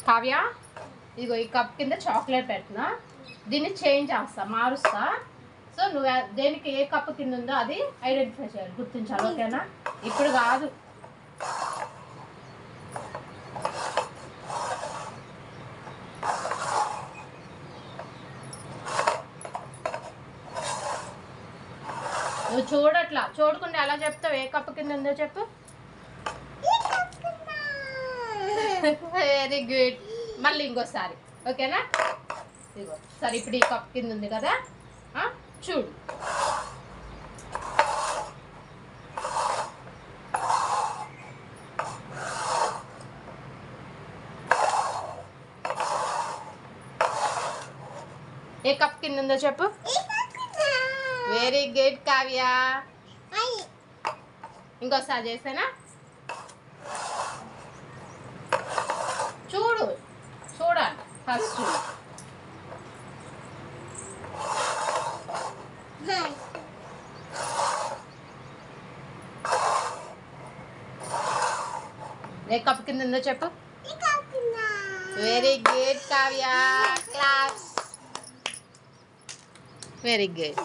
కావ్య ఇదిగో ఈ కప్ కింద చాక్లెట్ పెడుతున్నా, దీన్ని చేంజ్ చేస్తా, మారుస్తా. సో నువ్వు దేనికి ఏ కప్ కింద ఉందో అది ఐడెంటిఫై చేయాలి, గుర్తించాలి. ఓకేనా? ఇప్పుడు కాదు. నువ్వు చూడట్లా, చూడకుండా ఎలా చెప్తావు ఏ కప్ కింద ఉందో చెప్పు. Very good. మళ్ళీ ఇంకోసారి. ఓకేనా? ఇదిగో సరే, ఇప్పుడు ఈ కప్ కింద ఉంది కదా, చూడు. ఏ కప్ కింద ఉందో చెప్పు. Very good Kavya. ఇంకోసారి చేసానా? చూడు, చూడాలి ఫస్ట్. ఏ కప్ కింద ఉందో చెప్పు. Very good Kavya. Class. Very good.